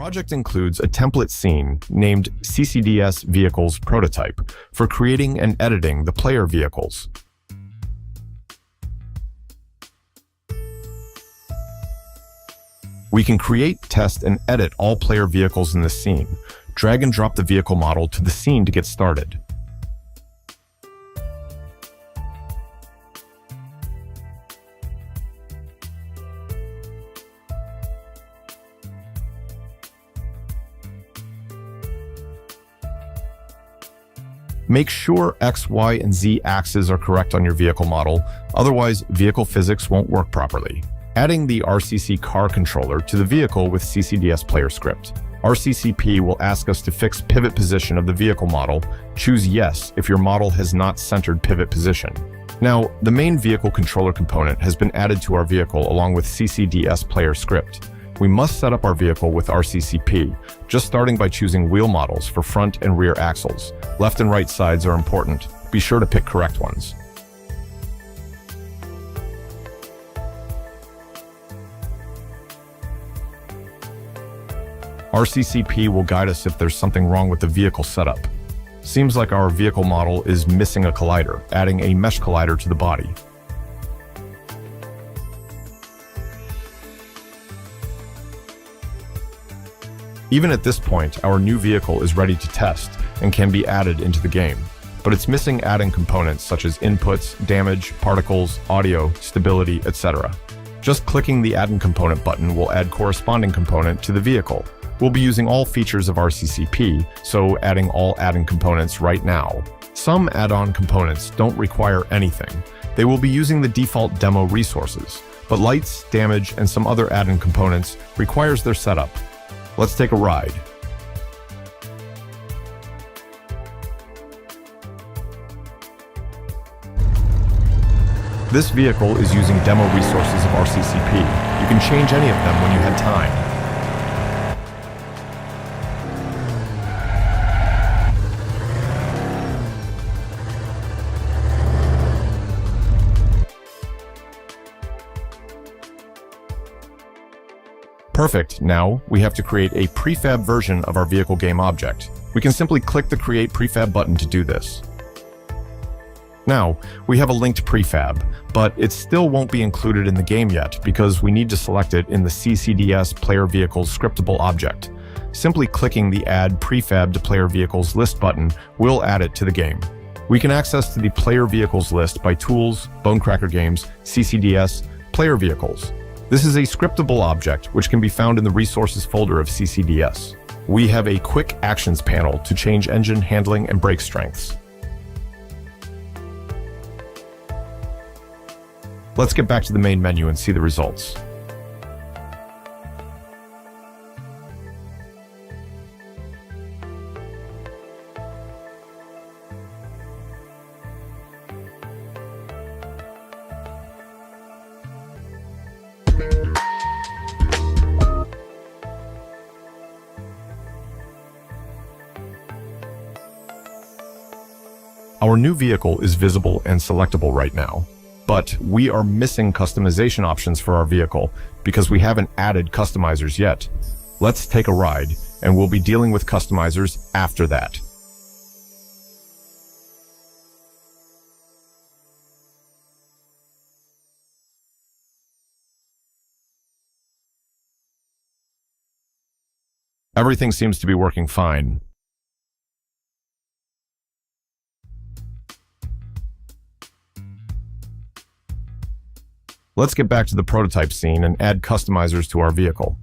project includes a template scene named CCDS Vehicles Prototype for creating and editing the player vehicles. We can create, test, and edit all player vehicles in the scene. Drag and drop the vehicle model to the scene to get started. Make sure X, Y, and Z axes are correct on your vehicle model, otherwise vehicle physics won't work properly. Adding the RCC car controller to the vehicle with CCDS player script. RCCP will ask us to fix pivot position of the vehicle model. Choose yes if your model has not centered pivot position. Now, the main vehicle controller component has been added to our vehicle along with CCDS player script. We must set up our vehicle with RCCP, just starting by choosing wheel models for front and rear axles. Left and right sides are important. Be sure to pick correct ones. RCCP will guide us if there's something wrong with the vehicle setup. Seems like our vehicle model is missing a collider, adding a mesh collider to the body. Even at this point, our new vehicle is ready to test and can be added into the game, but it's missing add-in components such as inputs, damage, particles, audio, stability, etc. Just clicking the Add-in Component button will add corresponding component to the vehicle. We'll be using all features of RCCP, so adding all add-in components right now. Some add-on components don't require anything. They will be using the default demo resources, but lights, damage, and some other add-in components requires their setup. Let's take a ride. This vehicle is using demo resources of RCCP. You can change any of them when you had time. Perfect. Now, we have to create a prefab version of our vehicle game object. We can simply click the Create Prefab button to do this. Now, we have a linked prefab, but it still won't be included in the game yet because we need to select it in the CCDS Player Vehicles scriptable object. Simply clicking the Add Prefab to Player Vehicles list button will add it to the game. We can access to the Player Vehicles list by Tools, Bonecracker Games, CCDS, Player Vehicles. This is a scriptable object which can be found in the Resources folder of CCDS. We have a Quick Actions panel to change engine handling and brake strengths. Let's get back to the main menu and see the results. Our new vehicle is visible and selectable right now, but we are missing customization options for our vehicle because we haven't added customizers yet. Let's take a ride, and we'll be dealing with customizers after that. Everything seems to be working fine. Let's get back to the prototype scene and add customizers to our vehicle.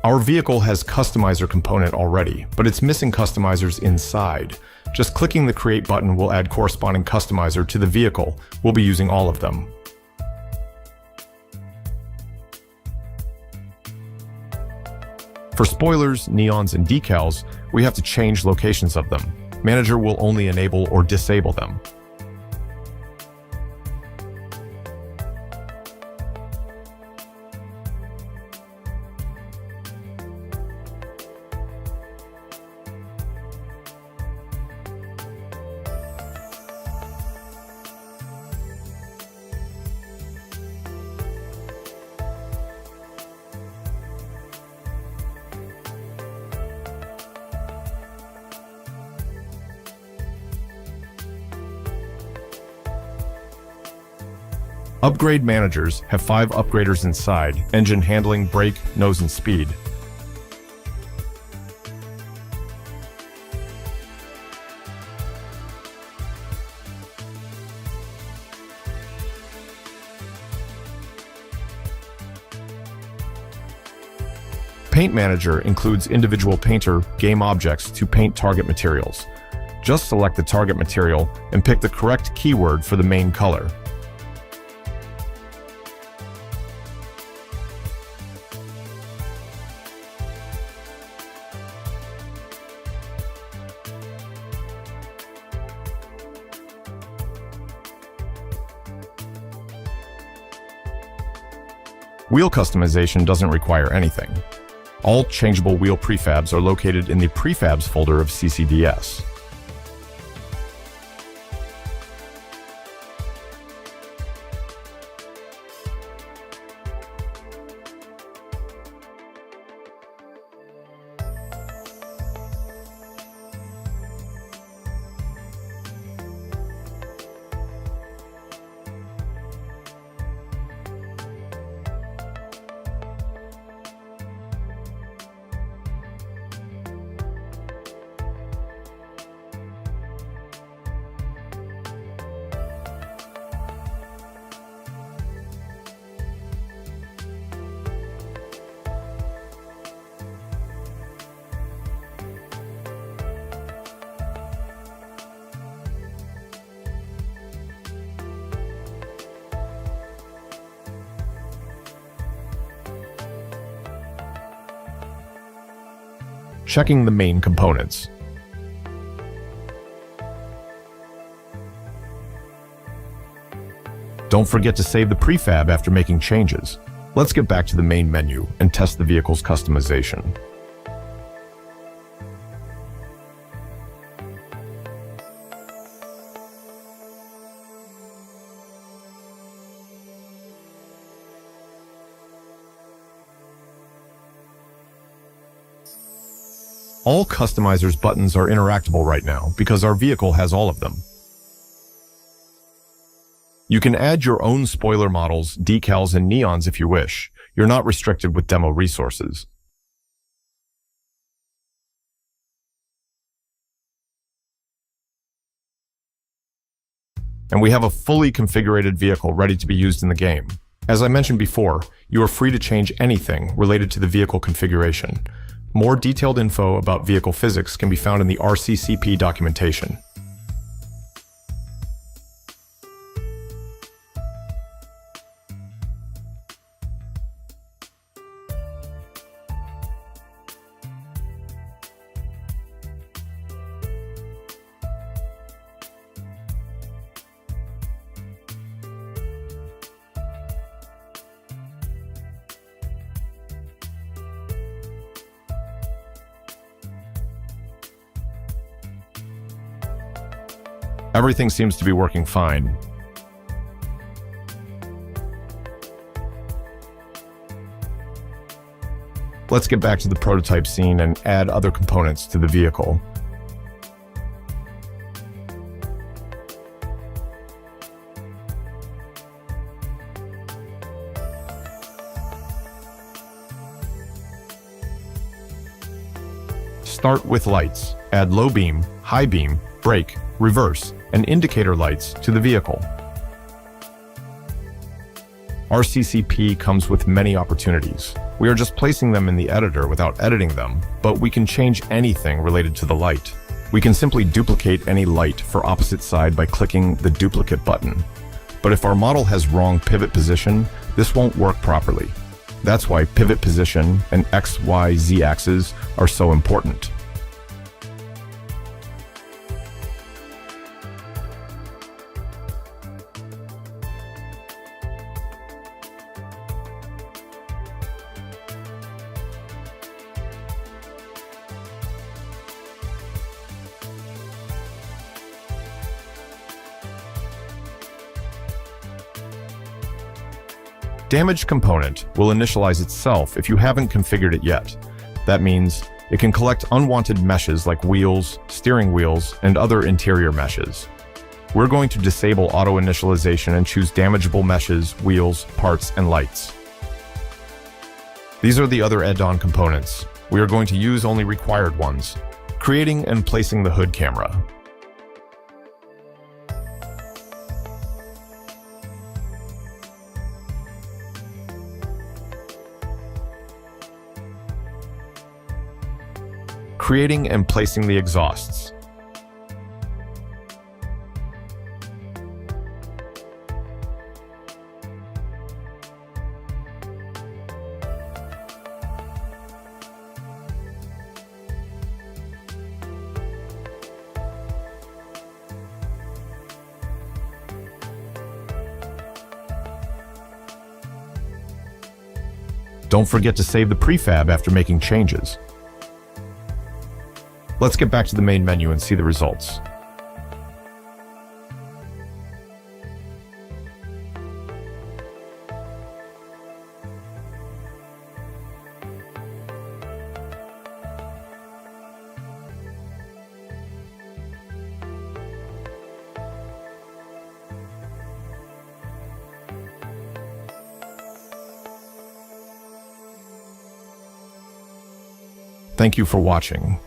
Our vehicle has customizer component already, but it's missing customizers inside. Just clicking the Create button will add corresponding customizer to the vehicle. We'll be using all of them. For spoilers, neons, and decals, we have to change locations of them. Manager will only enable or disable them. Upgrade managers have 5 upgraders inside: engine, handling, brake, nose, and speed. Paint Manager includes individual painter game objects to paint target materials. Just select the target material and pick the correct keyword for the main color. Wheel customization doesn't require anything. All changeable wheel prefabs are located in the Prefabs folder of CCDS. Checking the main components. Don't forget to save the prefab after making changes. Let's get back to the main menu and test the vehicle's customization. All Customizer's buttons are interactable right now because our vehicle has all of them. You can add your own spoiler models, decals, and neons if you wish. You're not restricted with demo resources. And we have a fully configured vehicle ready to be used in the game. As I mentioned before, you are free to change anything related to the vehicle configuration. More detailed info about vehicle physics can be found in the RCCP documentation. Everything seems to be working fine. Let's get back to the prototype scene and add other components to the vehicle. Start with lights. Add low beam, high beam, brake, reverse, and indicator lights to the vehicle. RCCP comes with many opportunities. We are just placing them in the editor without editing them, but we can change anything related to the light. We can simply duplicate any light for opposite side by clicking the duplicate button. But if our model has wrong pivot position, this won't work properly. That's why pivot position and X, Y, Z axes are so important. Damaged component will initialize itself if you haven't configured it yet. That means it can collect unwanted meshes like wheels, steering wheels, and other interior meshes. we're going to disable auto initialization and choose damageable meshes, wheels, parts, and lights. These are the other add-on components. We are going to use only required ones. Creating and placing the hood camera. Creating and placing the exhausts. Don't forget to save the prefab after making changes. Let's get back to the main menu and see the results. Thank you for watching.